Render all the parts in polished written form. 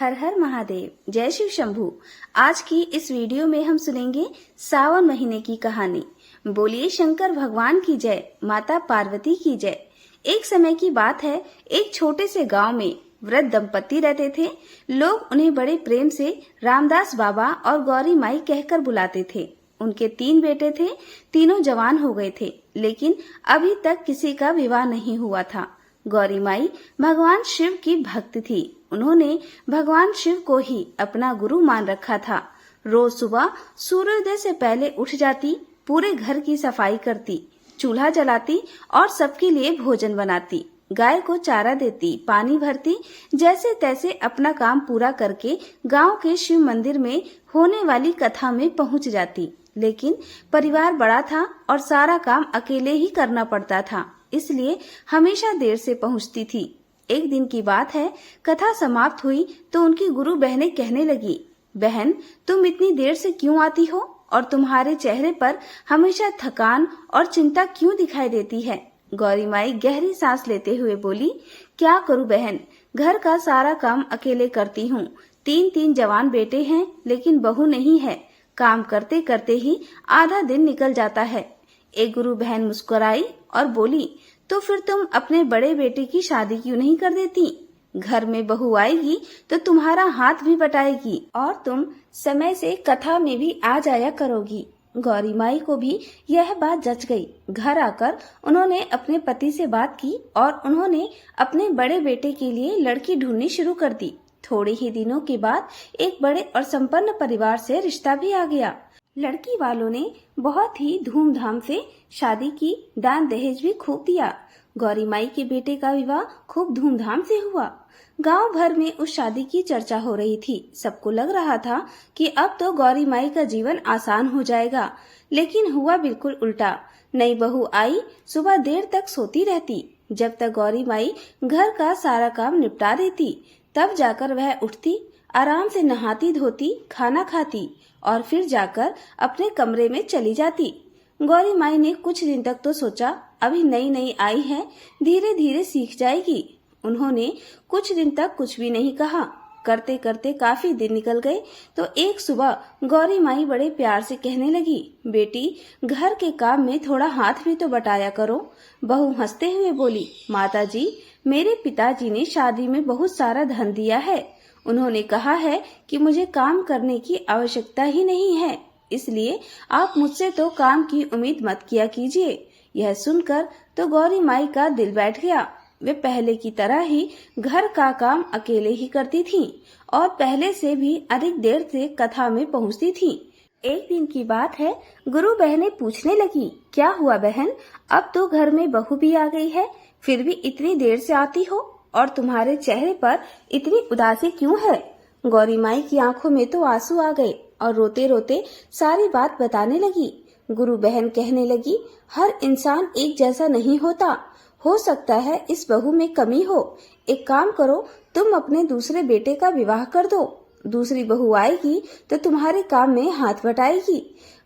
हर हर महादेव, जय शिव शंभू। आज की इस वीडियो में हम सुनेंगे सावन महीने की कहानी। बोलिए शंकर भगवान की जय, माता पार्वती की जय। एक समय की बात है, एक छोटे से गांव में वृद्ध दंपति रहते थे। लोग उन्हें बड़े प्रेम से रामदास बाबा और गौरी माई कहकर बुलाते थे। उनके 3 बेटे थे, तीनों जवान हो गए थे, लेकिन अभी तक किसी का विवाह नहीं हुआ था। गौरी माई भगवान शिव की भक्त थी। उन्होंने भगवान शिव को ही अपना गुरु मान रखा था। रोज सुबह सूर्योदय से पहले उठ जाती, पूरे घर की सफाई करती, चूल्हा जलाती और सबके लिए भोजन बनाती, गाय को चारा देती, पानी भरती, जैसे तैसे अपना काम पूरा करके गांव के शिव मंदिर में होने वाली कथा में पहुंच जाती। लेकिन परिवार बड़ा था और सारा काम अकेले ही करना पड़ता था, इसलिए हमेशा देर से पहुंचती थी। एक दिन की बात है, कथा समाप्त हुई तो उनकी गुरु बहनें कहने लगी, बहन तुम इतनी देर से क्यों आती हो और तुम्हारे चेहरे पर हमेशा थकान और चिंता क्यों दिखाई देती है। गौरी माई गहरी सांस लेते हुए बोली, क्या करूं बहन, घर का सारा काम अकेले करती हूँ। 3 जवान बेटे हैं, लेकिन बहू नहीं है। काम करते करते ही आधा दिन निकल जाता है। एक गुरु बहन मुस्कुराई और बोली, तो फिर तुम अपने बड़े बेटे की शादी क्यों नहीं कर देती। घर में बहू आएगी तो तुम्हारा हाथ भी बटाएगी और तुम समय से कथा में भी आ जाया करोगी। गौरी माई को भी यह बात जच गई। घर आकर उन्होंने अपने पति से बात की और उन्होंने अपने बड़े बेटे के लिए लड़की ढूंढनी शुरू कर दी। थोड़े ही दिनों के बाद एक बड़े और संपन्न परिवार से रिश्ता भी आ गया। लड़की वालों ने बहुत ही धूमधाम से शादी की, दान दहेज भी खूब दिया। गौरी माई के बेटे का विवाह खूब धूमधाम से हुआ। गांव भर में उस शादी की चर्चा हो रही थी। सबको लग रहा था कि अब तो गौरी माई का जीवन आसान हो जाएगा, लेकिन हुआ बिल्कुल उल्टा। नई बहू आई, सुबह देर तक सोती रहती। जब तक गौरी माई घर का सारा काम निपटा देती, तब जाकर वह उठती, आराम से नहाती धोती, खाना खाती और फिर जाकर अपने कमरे में चली जाती। गौरी माई ने कुछ दिन तक तो सोचा, अभी नई नई आई है, धीरे धीरे सीख जाएगी। उन्होंने कुछ दिन तक कुछ भी नहीं कहा। करते करते काफी दिन निकल गए तो एक सुबह गौरी माई बड़े प्यार से कहने लगी, बेटी घर के काम में थोड़ा हाथ भी तो बटाया करो। बहू हंसते हुए बोली, माता जी मेरे पिताजी ने शादी में बहुत सारा धन दिया है। उन्होंने कहा है कि मुझे काम करने की आवश्यकता ही नहीं है, इसलिए आप मुझसे तो काम की उम्मीद मत किया कीजिए। यह सुनकर तो गौरी माई का दिल बैठ गया। वे पहले की तरह ही घर का काम अकेले ही करती थीं और पहले से भी अधिक देर से कथा में पहुंचती थीं। एक दिन की बात है, गुरु बहनें पूछने लगी, क्या हुआ बहन, अब तो घर में बहू भी आ गई है, फिर भी इतनी देर से आती हो और तुम्हारे चेहरे पर इतनी उदासी क्यों है। गौरी माई की आंखों में तो आंसू आ गए और रोते रोते सारी बात बताने लगी। गुरु बहन कहने लगी, हर इंसान एक जैसा नहीं होता, हो सकता है इस बहू में कमी हो। एक काम करो, तुम अपने दूसरे बेटे का विवाह कर दो। दूसरी बहू आएगी तो तुम्हारे काम में हाथ बटाएगी।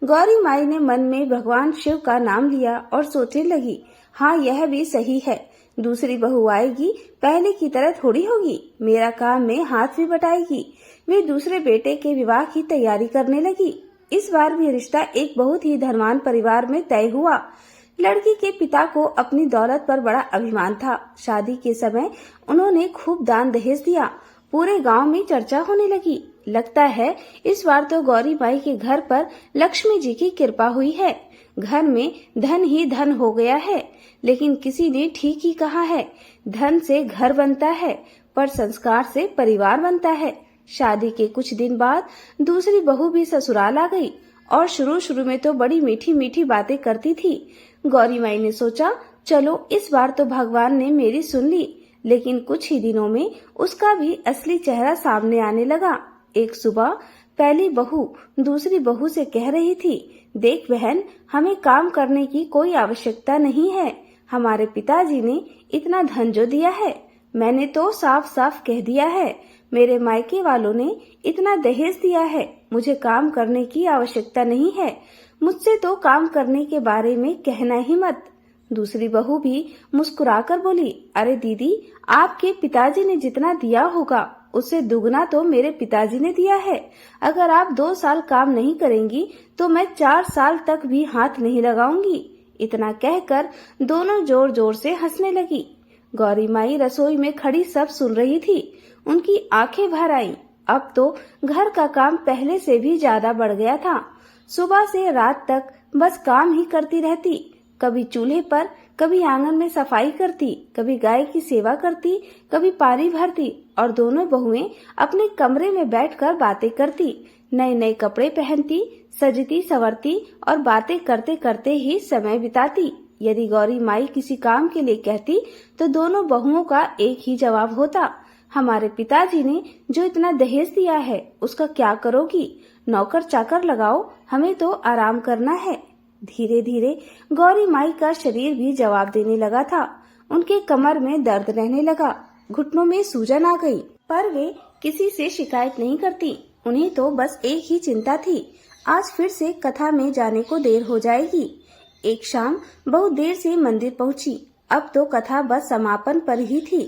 गौरी माई ने मन में भगवान शिव का नाम लिया और सोचने लगी, हाँ यह भी सही है, दूसरी बहू आएगी पहले की तरह थोड़ी होगी, मेरा काम में हाथ भी बटाएगी। वे दूसरे बेटे के विवाह की तैयारी करने लगी। इस बार भी रिश्ता एक बहुत ही धनवान परिवार में तय हुआ। लड़की के पिता को अपनी दौलत पर बड़ा अभिमान था। शादी के समय उन्होंने खूब दान दहेज दिया। पूरे गांव में चर्चा होने लगी। लगता है इस बार तो गौरी माई के घर पर लक्ष्मी जी की कृपा हुई है। घर में धन ही धन हो गया है। लेकिन किसी ने ठीक ही कहा है, धन से घर बनता है पर संस्कार से परिवार बनता है। शादी के कुछ दिन बाद दूसरी बहू भी ससुराल आ गई और शुरू में तो बड़ी मीठी मीठी बातें करती थी। गौरी माई ने सोचा, चलो इस बार तो भगवान ने मेरी सुन ली। लेकिन कुछ ही दिनों में उसका भी असली चेहरा सामने आने लगा। एक सुबह पहली बहू दूसरी बहू से कह रही थी, देख बहन, हमें काम करने की कोई आवश्यकता नहीं है। हमारे पिताजी ने इतना धन जो दिया है, मैंने तो साफ साफ कह दिया है। मेरे मायके वालों ने इतना दहेज दिया है, मुझे काम करने की आवश्यकता नहीं है। मुझसे तो काम करने के बारे में कहना ही मत। दूसरी बहू भी मुस्कुराकर बोली, अरे दीदी, आपके पिताजी ने जितना दिया होगा उससे दुगना तो मेरे पिताजी ने दिया है। अगर आप 2 साल काम नहीं करेंगी तो मैं 4 साल तक भी हाथ नहीं लगाऊंगी। इतना कहकर दोनों जोर जोर से हंसने लगी। गौरी माई रसोई में खड़ी सब सुन रही थी। उनकी आंखें भर आईं। अब तो घर का काम पहले से भी ज्यादा बढ़ गया था। सुबह से रात तक बस काम ही करती रहती। कभी चूल्हे पर, कभी आंगन में सफाई करती, कभी गाय की सेवा करती, कभी पानी भरती और दोनों बहुएं अपने कमरे में बैठकर बातें करती, नए नए कपड़े पहनती, सजती संवरती और बातें करते करते ही समय बिताती। यदि गौरी माई किसी काम के लिए कहती तो दोनों बहुओं का एक ही जवाब होता, हमारे पिताजी ने जो इतना दहेज दिया है उसका क्या करोगी? नौकर चाकर लगाओ, हमें तो आराम करना है। धीरे धीरे गौरी माई का शरीर भी जवाब देने लगा था। उनके कमर में दर्द रहने लगा, घुटनों में सूजन आ गई, पर वे किसी से शिकायत नहीं करती। उन्हें तो बस एक ही चिंता थी, आज फिर से कथा में जाने को देर हो जाएगी। एक शाम बहुत देर से मंदिर पहुंची। अब तो कथा बस समापन पर ही थी।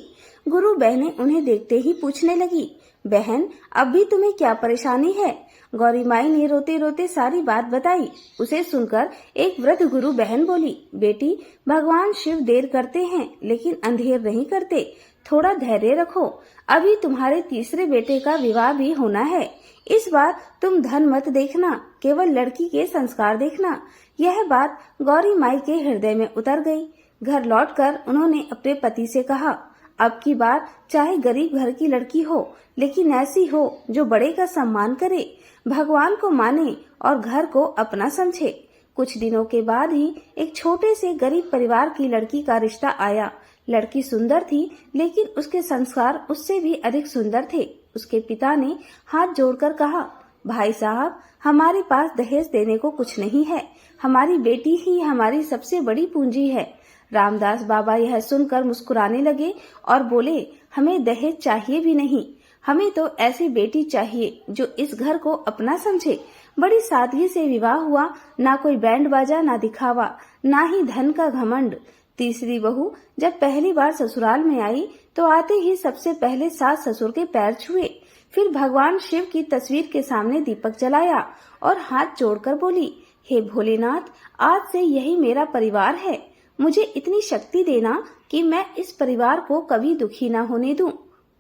गुरु बहनें उन्हें देखते ही पूछने लगी, बहन अब भी तुम्हें क्या परेशानी है? गौरी माई ने रोते रोते सारी बात बताई। उसे सुनकर एक वृद्ध गुरु बहन बोली, बेटी भगवान शिव देर करते हैं लेकिन अंधेर नहीं करते, थोड़ा धैर्य रखो। अभी तुम्हारे तीसरे बेटे का विवाह भी होना है। इस बार तुम धन मत देखना, केवल लड़की के संस्कार देखना। यह बात गौरी माई के हृदय में उतर गई। घर लौटकर उन्होंने अपने पति से कहा, अब की बार चाहे गरीब घर की लड़की हो लेकिन ऐसी हो जो बड़े का सम्मान करे, भगवान को माने और घर को अपना समझे। कुछ दिनों के बाद ही एक छोटे से गरीब परिवार की लड़की का रिश्ता आया। लड़की सुंदर थी लेकिन उसके संस्कार उससे भी अधिक सुंदर थे। उसके पिता ने हाथ जोड़कर कहा, भाई साहब हमारे पास दहेज देने को कुछ नहीं है, हमारी बेटी ही हमारी सबसे बड़ी पूंजी है। रामदास बाबा यह सुनकर मुस्कुराने लगे और बोले, हमें दहेज चाहिए भी नहीं, हमें तो ऐसी बेटी चाहिए जो इस घर को अपना समझे। बड़ी सादगी से विवाह हुआ, ना कोई बैंड बाजा, ना दिखावा, ना ही धन का घमंड। तीसरी बहू जब पहली बार ससुराल में आई तो आते ही सबसे पहले सास ससुर के पैर छुए, फिर भगवान शिव की तस्वीर के सामने दीपक जलाया और हाथ जोड़कर बोली, हे भोलेनाथ, आज से यही मेरा परिवार है। मुझे इतनी शक्ति देना कि मैं इस परिवार को कभी दुखी न होने दूं।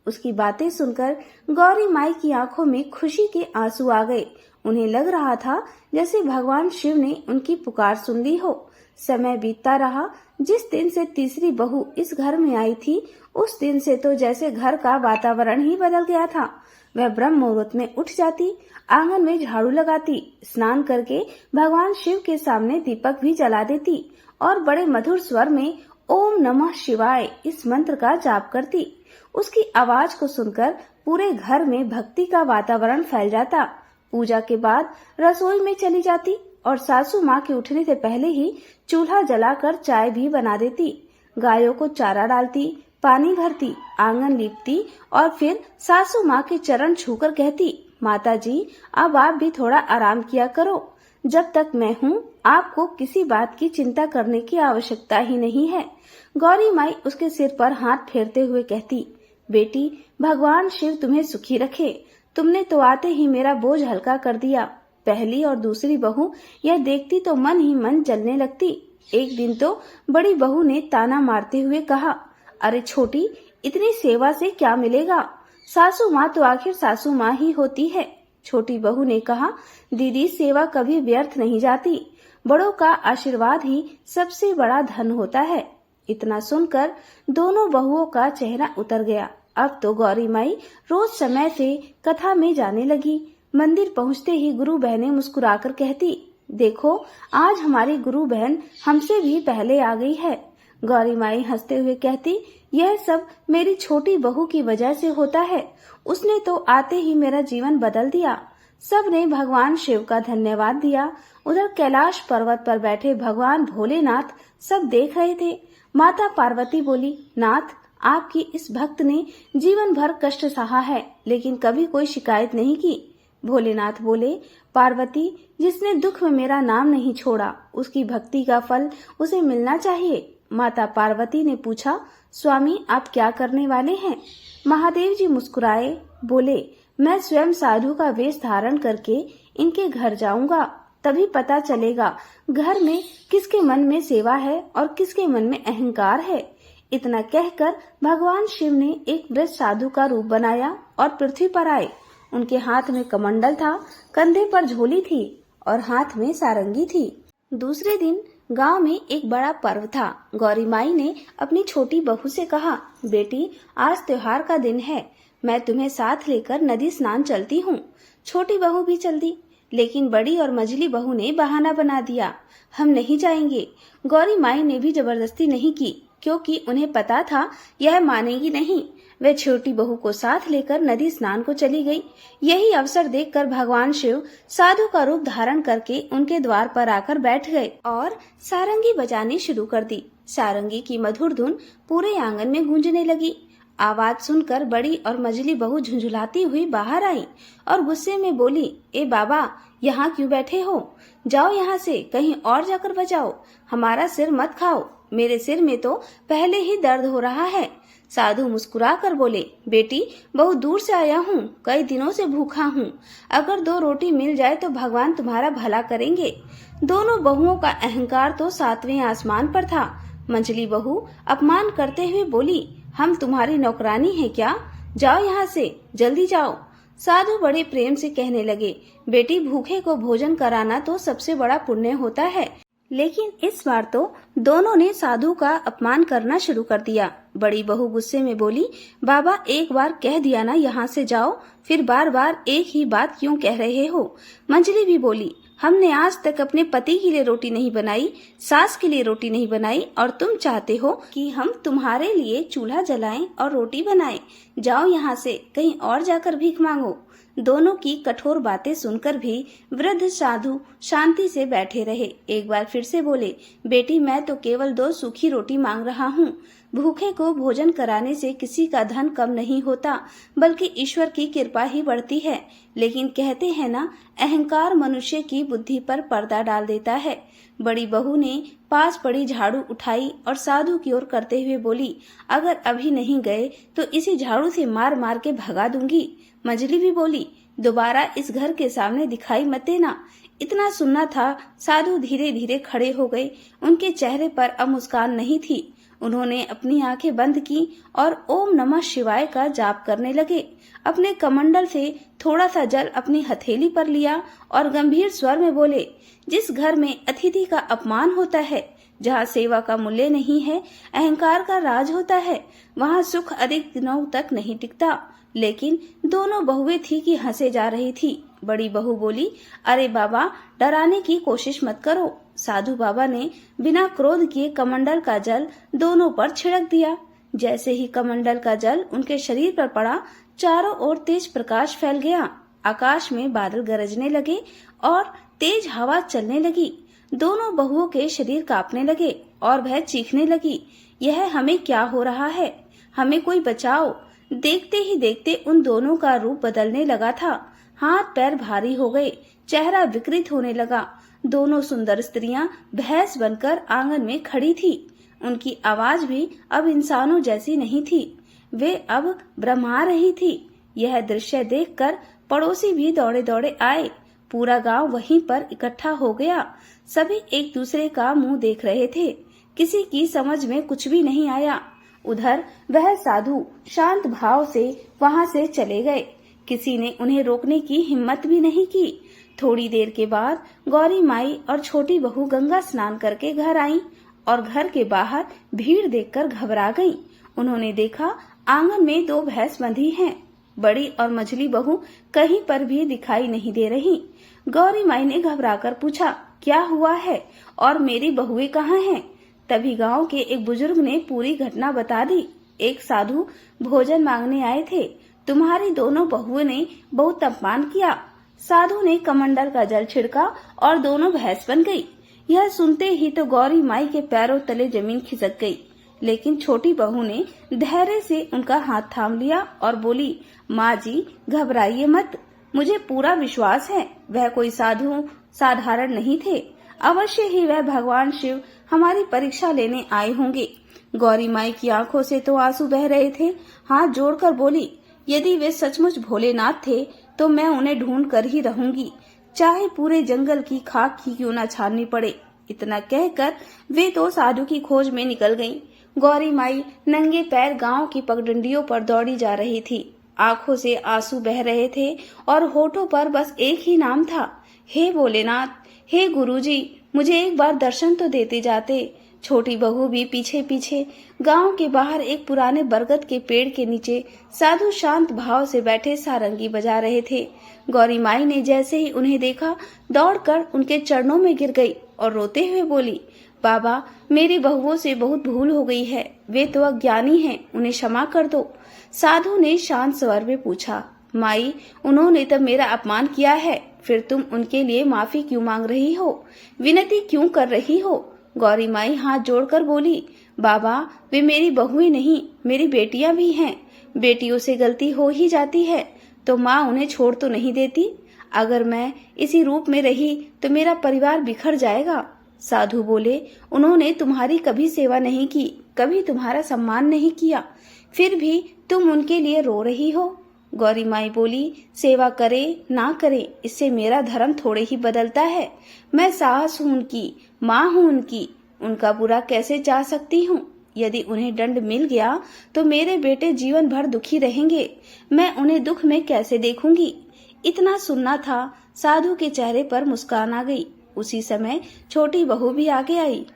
उसकी बातें सुनकर गौरी माई की आंखों में खुशी के आंसू आ गए। उन्हें लग रहा था जैसे भगवान शिव ने उनकी पुकार सुन ली हो। समय बीतता रहा। जिस दिन से तीसरी बहू इस घर में आई थी उस दिन से तो जैसे घर का वातावरण ही बदल गया था। वह ब्रह्म मुहूर्त में उठ जाती, आंगन में झाड़ू लगाती, स्नान करके भगवान शिव के सामने दीपक भी जला देती और बड़े मधुर स्वर में ओम नमः शिवाय इस मंत्र का जाप करती। उसकी आवाज को सुनकर पूरे घर में भक्ति का वातावरण फैल जाता। पूजा के बाद रसोई में चली जाती और सासू माँ के उठने से पहले ही चूल्हा जलाकर चाय भी बना देती। गायों को चारा डालती, पानी भरती, आंगन लीपती और फिर सासू माँ के चरण छूकर कहती, माता जी अब आप भी थोड़ा आराम किया करो। जब तक मैं हूँ आपको किसी बात की चिंता करने की आवश्यकता ही नहीं है। गौरी माई उसके सिर पर हाथ फेरते हुए कहती, बेटी भगवान शिव तुम्हें सुखी रखे। तुमने तो आते ही मेरा बोझ हल्का कर दिया। पहली और दूसरी बहू यह देखती तो मन ही मन जलने लगती। एक दिन तो बड़ी बहू ने ताना मारते हुए कहा, अरे छोटी, इतनी सेवा से क्या मिलेगा? सासू माँ तो आखिर सासू माँ ही होती है। छोटी बहू ने कहा, दीदी सेवा कभी व्यर्थ नहीं जाती, बड़ों का आशीर्वाद ही सबसे बड़ा धन होता है। इतना सुनकर दोनों बहुओं का चेहरा उतर गया। अब तो गौरी माई रोज समय से कथा में जाने लगी। मंदिर पहुँचते ही गुरु बहनें मुस्कुराकर कहती, देखो आज हमारी गुरु बहन हमसे भी पहले आ गई है। गौरी माई हंसते हुए कहती, यह सब मेरी छोटी बहू की वजह से होता है, उसने तो आते ही मेरा जीवन बदल दिया। सब ने भगवान शिव का धन्यवाद दिया। उधर कैलाश पर्वत पर बैठे भगवान भोलेनाथ सब देख रहे थे। माता पार्वती बोली, नाथ आपकी इस भक्त ने जीवन भर कष्ट सहा है लेकिन कभी कोई शिकायत नहीं की। भोलेनाथ बोले, पार्वती जिसने दुख में मेरा नाम नहीं छोड़ा उसकी भक्ति का फल उसे मिलना चाहिए। माता पार्वती ने पूछा, स्वामी आप क्या करने वाले हैं? महादेव जी मुस्कुराए बोले, मैं स्वयं साधु का वेश धारण करके इनके घर जाऊंगा, तभी पता चलेगा घर में किसके मन में सेवा है और किसके मन में अहंकार है। इतना कहकर भगवान शिव ने एक वृद्ध साधु का रूप बनाया और पृथ्वी पर आए। उनके हाथ में कमंडल था, कंधे पर झोली थी और हाथ में सारंगी थी। दूसरे दिन गांव में एक बड़ा पर्व था। गौरी माई ने अपनी छोटी बहू से कहा, बेटी आज त्योहार का दिन है, मैं तुम्हें साथ लेकर नदी स्नान चलती हूँ। छोटी बहू भी चल दी, लेकिन बड़ी और मझली बहू ने बहाना बना दिया, हम नहीं जाएंगे। गौरी माई ने भी जबरदस्ती नहीं की, क्योंकि उन्हें पता था यह मानेगी नहीं। वे छोटी बहू को साथ लेकर नदी स्नान को चली गई। यही अवसर देखकर भगवान शिव साधु का रूप धारण करके उनके द्वार पर आकर बैठ गए और सारंगी बजानी शुरू कर दी। सारंगी की मधुर धुन पूरे आंगन में गूंजने लगी। आवाज सुनकर बड़ी और मझली बहू झुंझुलाती हुई बाहर आई और गुस्से में बोली, ए बाबा, यहाँ क्यों बैठे हो? जाओ यहाँ से, कहीं और जाकर बजाओ, हमारा सिर मत खाओ, मेरे सिर में तो पहले ही दर्द हो रहा है। साधु मुस्कुरा कर बोले, बेटी बहुत दूर से आया हूँ, कई दिनों से भूखा हूँ, अगर 2 रोटी मिल जाए तो भगवान तुम्हारा भला करेंगे। दोनों बहुओं का अहंकार तो 7वें आसमान पर था। मंझली बहू अपमान करते हुए बोली, हम तुम्हारी नौकरानी है क्या? जाओ यहाँ से, जल्दी जाओ। साधु बड़े प्रेम से कहने लगे, बेटी भूखे को भोजन कराना तो सबसे बड़ा पुण्य होता है। लेकिन इस बार तो दोनों ने साधु का अपमान करना शुरू कर दिया। बड़ी बहू गुस्से में बोली, बाबा एक बार कह दिया ना यहाँ से जाओ, फिर बार बार एक ही बात क्यों कह रहे हो? मंझली भी बोली, हमने आज तक अपने पति के लिए रोटी नहीं बनाई, सास के लिए रोटी नहीं बनाई, और तुम चाहते हो कि हम तुम्हारे लिए चूल्हा जलाएं और रोटी बनाएं। जाओ यहाँ से, कहीं और जाकर भीख मांगो। दोनों की कठोर बातें सुनकर भी वृद्ध साधु शांति से बैठे रहे। एक बार फिर से बोले, बेटी मैं तो केवल 2 सूखी रोटी मांग रहा हूँ। भूखे को भोजन कराने से किसी का धन कम नहीं होता, बल्कि ईश्वर की कृपा ही बढ़ती है। लेकिन कहते हैं ना, अहंकार मनुष्य की बुद्धि पर पर्दा डाल देता है। बड़ी बहू ने पास पड़ी झाड़ू उठाई और साधु की ओर करते हुए बोली, अगर अभी नहीं गए तो इसी झाड़ू से मार मार के भगा दूंगी। मंझली भी बोली, दोबारा इस घर के सामने दिखाई मत देना। इतना सुनना था, साधु धीरे धीरे खड़े हो गए। उनके चेहरे पर अब मुस्कान नहीं थी। उन्होंने अपनी आंखें बंद की और ओम नमः शिवाय का जाप करने लगे। अपने कमंडल से थोड़ा सा जल अपनी हथेली पर लिया और गंभीर स्वर में बोले, जिस घर में अतिथि का अपमान होता है, जहाँ सेवा का मूल्य नहीं है, अहंकार का राज होता है, वहाँ सुख अधिक दिनों तक नहीं टिकता। लेकिन दोनों बहुएं थी कि हंसे जा रही थी। बड़ी बहू बोली, अरे बाबा डराने की कोशिश मत करो। साधु बाबा ने बिना क्रोध किए कमंडल का जल दोनों पर छिड़क दिया। जैसे ही कमंडल का जल उनके शरीर पर पड़ा, चारों ओर तेज प्रकाश फैल गया। आकाश में बादल गरजने लगे और तेज हवा चलने लगी। दोनों बहुओं के शरीर कांपने लगे और वह चीखने लगी, यह हमें क्या हो रहा है? हमें कोई बचाओ। देखते ही देखते उन दोनों का रूप बदलने लगा था। हाथ पैर भारी हो गए, चेहरा विकृत होने लगा। दोनों सुंदर स्त्रियां भैंस बनकर आंगन में खड़ी थी। उनकी आवाज भी अब इंसानों जैसी नहीं थी, वे अब ब्रह्मा रही थी। यह दृश्य देखकर पड़ोसी भी दौड़े दौड़े आए। पूरा गांव वहीं पर इकट्ठा हो गया। सभी एक दूसरे का मुंह देख रहे थे। किसी की समझ में कुछ भी नहीं आया। उधर वह साधु शांत भाव से वहां से चले गए। किसी ने उन्हें रोकने की हिम्मत भी नहीं की। थोड़ी देर के बाद गौरी माई और छोटी बहू गंगा स्नान करके घर आईं और घर के बाहर भीड़ देखकर घबरा गईं। उन्होंने देखा आंगन में 2 भैंस बंधी हैं। बड़ी और मझली बहू कहीं पर भी दिखाई नहीं दे रही। गौरी माई ने घबराकर पूछा, क्या हुआ है और मेरी बहुएं कहाँ हैं? तभी गांव के एक बुजुर्ग ने पूरी घटना बता दी। एक साधु भोजन मांगने आए थे, तुम्हारी दोनों बहुओं ने बहुत अपमान किया। साधु ने कमंडल का जल छिड़का और दोनों भैंस बन गई। यह सुनते ही तो गौरी माई के पैरों तले जमीन खिसक गई। लेकिन छोटी बहू ने धैर्य से उनका हाथ थाम लिया और बोली, माँ जी घबराइए मत, मुझे पूरा विश्वास है वह कोई साधु साधारण नहीं थे। अवश्य ही वह भगवान शिव हमारी परीक्षा लेने आए होंगे। गौरी माई की आंखों से तो आंसू बह रहे थे। हाथ जोड़कर बोली, यदि वे सचमुच भोलेनाथ थे तो मैं उन्हें ढूंढ कर ही रहूंगी, चाहे पूरे जंगल की खाक ही क्यों न छाननी पड़े। इतना कहकर वे तो साधु की खोज में निकल गईं। गौरी माई नंगे पैर गांव की पगडंडियों पर दौड़ी जा रही थी। आंखों से आंसू बह रहे थे और होठों पर बस एक ही नाम था, हे भोलेनाथ, हे गुरुजी, मुझे एक बार दर्शन तो देते जाते। छोटी बहू भी पीछे पीछे गांव के बाहर एक पुराने बरगद के पेड़ के नीचे साधु शांत भाव से बैठे सारंगी बजा रहे थे। गौरी माई ने जैसे ही उन्हें देखा दौड़कर उनके चरणों में गिर गई और रोते हुए बोली, बाबा, मेरी बहुओं से बहुत भूल हो गई है, वे तो अज्ञानी हैं, उन्हें क्षमा कर दो। साधु ने शांत स्वर में पूछा, माई, उन्होंने तब मेरा अपमान किया है, फिर तुम उनके लिए माफी क्यों मांग रही हो, विनती क्यों कर रही हो? गौरी माई हाथ जोड़कर बोली, बाबा, वे मेरी बहुएं नहीं, मेरी बेटियां भी हैं। बेटियों से गलती हो ही जाती है तो माँ उन्हें छोड़ तो नहीं देती। अगर मैं इसी रूप में रही तो मेरा परिवार बिखर जाएगा। साधु बोले, उन्होंने तुम्हारी कभी सेवा नहीं की, कभी तुम्हारा सम्मान नहीं किया, फिर भी तुम उनके लिए रो रही हो। गौरी माई बोली, सेवा करे ना करे इससे मेरा धर्म थोड़े ही बदलता है। मैं सास हूँ उनकी, माँ हूँ उनकी, उनका बुरा कैसे चाह सकती हूँ? यदि उन्हें दंड मिल गया तो मेरे बेटे जीवन भर दुखी रहेंगे, मैं उन्हें दुख में कैसे देखूंगी? इतना सुनना था, साधु के चेहरे पर मुस्कान आ गई। उसी समय छोटी बहू भी आगे आई।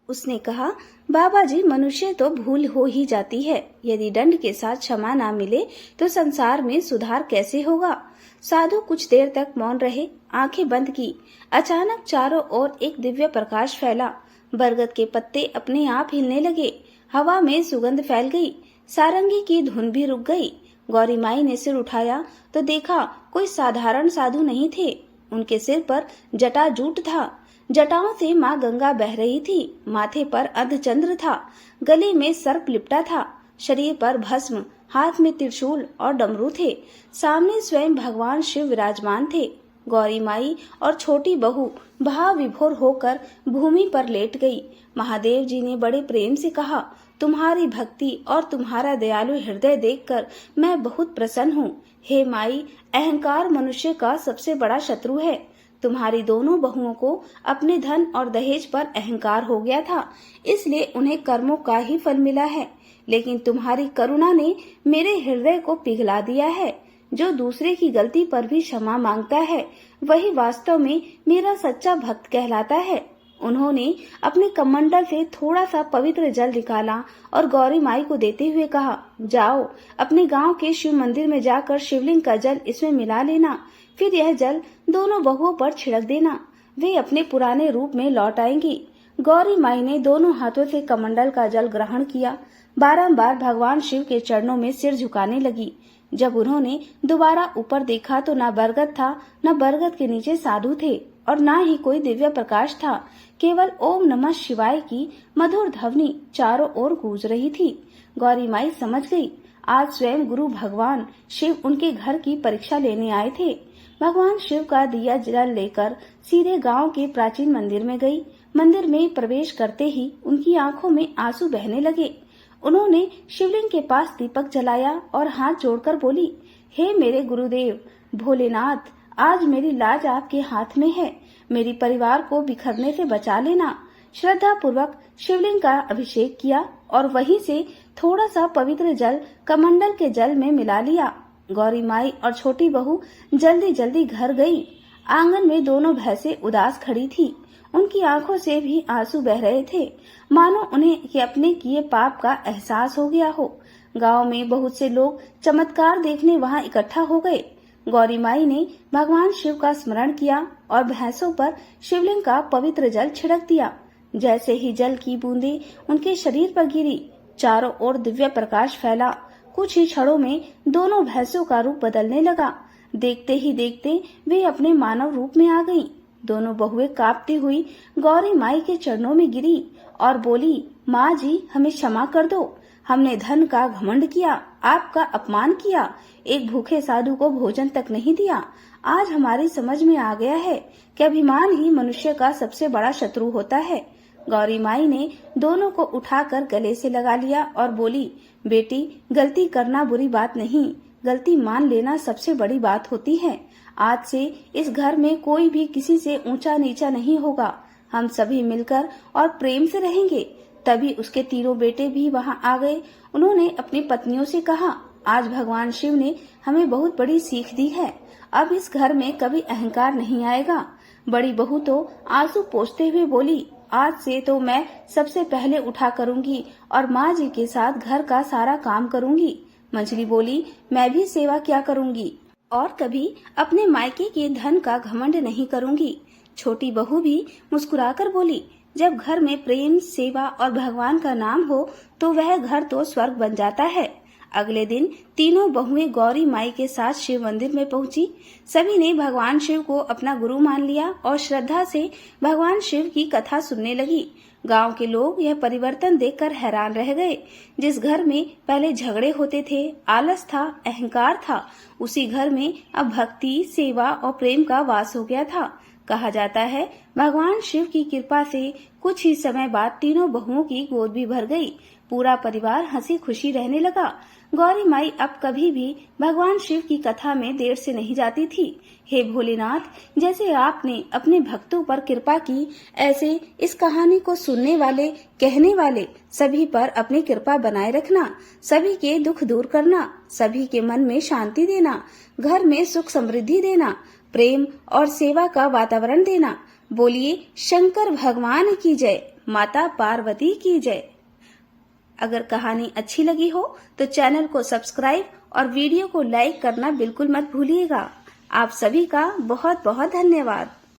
उसने कहा, बाबा जी, मनुष्य तो भूल हो ही जाती है, यदि दंड के साथ क्षमा ना मिले तो संसार में सुधार कैसे होगा? साधु कुछ देर तक मौन रहे, आंखें बंद की। अचानक चारों ओर एक दिव्य प्रकाश फैला। बरगद के पत्ते अपने आप हिलने लगे, हवा में सुगंध फैल गई, सारंगी की धुन भी रुक गई। गौरी माई ने सिर उठाया तो देखा कोई साधारण साधु नहीं थे, उनके सिर पर जटाजूट था। जटाओं से माँ गंगा बह रही थी, माथे पर अर्धचंद्र था, गले में सर्प लिपटा था, शरीर पर भस्म, हाथ में त्रिशूल और डमरू थे। सामने स्वयं भगवान शिव विराजमान थे। गौरी माई और छोटी बहू भाव विभोर होकर भूमि पर लेट गई। महादेव जी ने बड़े प्रेम से कहा, तुम्हारी भक्ति और तुम्हारा दयालु हृदय देखकर मैं बहुत प्रसन्न हूँ। हे माई, अहंकार मनुष्य का सबसे बड़ा शत्रु है। तुम्हारी दोनों बहुओं को अपने धन और दहेज पर अहंकार हो गया था, इसलिए उन्हें कर्मों का ही फल मिला है। लेकिन तुम्हारी करुणा ने मेरे हृदय को पिघला दिया है। जो दूसरे की गलती पर भी क्षमा मांगता है, वही वास्तव में मेरा सच्चा भक्त कहलाता है। उन्होंने अपने कमंडल से थोड़ा सा पवित्र जल निकाला और गौरी माई को देते हुए कहा, जाओ अपने गांव के शिव मंदिर में जाकर शिवलिंग का जल इसमें मिला लेना, फिर यह जल दोनों बहुओं पर छिड़क देना, वे अपने पुराने रूप में लौट आएंगी। गौरी माई ने दोनों हाथों से कमंडल का जल ग्रहण किया, बारंबार भगवान शिव के चरणों में सिर झुकाने लगी। जब उन्होंने दोबारा ऊपर देखा तो न बरगद था, न बरगद के नीचे साधु थे और न ही कोई दिव्य प्रकाश था। केवल ओम नमः शिवाय की मधुर ध्वनि चारों ओर गूंज रही थी। गौरी माई समझ गई, आज स्वयं गुरु भगवान शिव उनके घर की परीक्षा लेने आए थे। भगवान शिव का दिया जल लेकर सीधे गांव के प्राचीन मंदिर में गई। मंदिर में प्रवेश करते ही उनकी आंखों में आंसू बहने लगे। उन्होंने शिवलिंग के पास दीपक जलाया और हाथ जोड़कर बोली, हे मेरे गुरुदेव भोलेनाथ, आज मेरी लाज आपके हाथ में है, मेरी परिवार को बिखरने से बचा लेना। श्रद्धा पूर्वक शिवलिंग का अभिषेक किया और वहीं से थोड़ा सा पवित्र जल कमंडल के जल में मिला लिया। गौरी माई और छोटी बहू जल्दी जल्दी घर गई। आंगन में दोनों भैंसें उदास खड़ी थी, उनकी आंखों से भी आंसू बह रहे थे, मानो उन्हें अपने किए पाप का एहसास हो गया हो। गांव में बहुत से लोग चमत्कार देखने वहां इकट्ठा हो गए। गौरी माई ने भगवान शिव का स्मरण किया और भैंसों पर शिवलिंग का पवित्र जल छिड़क दिया। जैसे ही जल की बूंदें उनके शरीर पर गिरी, चारों ओर दिव्य प्रकाश फैला। कुछ ही क्षणों में दोनों भैंसों का रूप बदलने लगा। देखते ही देखते वे अपने मानव रूप में आ गईं। दोनों बहुएं कांपती हुई गौरी माई के चरणों में गिरी और बोली, माँ जी, हमें क्षमा कर दो, हमने धन का घमंड किया, आपका अपमान किया, एक भूखे साधु को भोजन तक नहीं दिया। आज हमारी समझ में आ गया है कि अभिमान ही मनुष्य का सबसे बड़ा शत्रु होता है। गौरी माई ने दोनों को उठाकर गले से लगा लिया और बोली, बेटी, गलती करना बुरी बात नहीं, गलती मान लेना सबसे बड़ी बात होती है। आज से इस घर में कोई भी किसी से ऊंचा नीचा नहीं होगा। हम सभी मिलकर और प्रेम से रहेंगे। तभी उसके तीनों बेटे भी वहां आ गए। उन्होंने अपनी पत्नियों से कहा, आज भगवान शिव ने हमें बहुत बड़ी सीख दी है। अब इस घर में कभी अहंकार नहीं आएगा। बड़ी बहू तो आंसू पोंछते हुए बोली, आज से तो मैं सबसे पहले उठा करूंगी और माँ जी के साथ घर का सारा काम करूंगी। मंझली बोली, मैं भी सेवा क्या करूंगी और कभी अपने मायके के धन का घमंड नहीं करूंगी। छोटी बहू भी मुस्कुराकर बोली, जब घर में प्रेम, सेवा और भगवान का नाम हो तो वह घर तो स्वर्ग बन जाता है। अगले दिन तीनों बहुएं गौरी माई के साथ शिव मंदिर में पहुंची। सभी ने भगवान शिव को अपना गुरु मान लिया और श्रद्धा से भगवान शिव की कथा सुनने लगी। गांव के लोग यह परिवर्तन देखकर हैरान रह गए। जिस घर में पहले झगड़े होते थे, आलस था, अहंकार था, उसी घर में अब भक्ति, सेवा और प्रेम का वास हो गया था। कहा जाता है, भगवान शिव की कृपा से कुछ ही समय बाद तीनों बहुओं की गोद भी भर गई। पूरा परिवार हंसी खुशी रहने लगा। गौरी माई अब कभी भी भगवान शिव की कथा में देर से नहीं जाती थी। हे भोलेनाथ, जैसे आपने अपने भक्तों पर कृपा की, ऐसे इस कहानी को सुनने वाले, कहने वाले सभी पर अपनी कृपा बनाए रखना। सभी के दुख दूर करना, सभी के मन में शांति देना, घर में सुख समृद्धि देना, प्रेम और सेवा का वातावरण देना। बोलिए शंकर भगवान की जय, माता पार्वती की जय। अगर कहानी अच्छी लगी हो तो चैनल को सब्सक्राइब और वीडियो को लाइक करना बिल्कुल मत भूलिएगा। आप सभी का बहुत बहुत धन्यवाद।